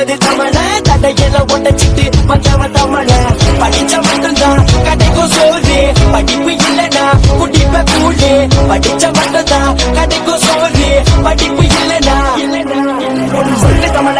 படிச்சது தமிழ தடையில ஒட்டச்சிட்டு வந்தவ தமிழ படிச்ச மட்டும்தான் கடைக்கும் சோறு படிப்பு இல்லனா குடிப்ப கூடு படிச்ச மட்டும்தான் கடைக்கும் சோறு படிப்பு இல்லனா சொல்லு தமிழ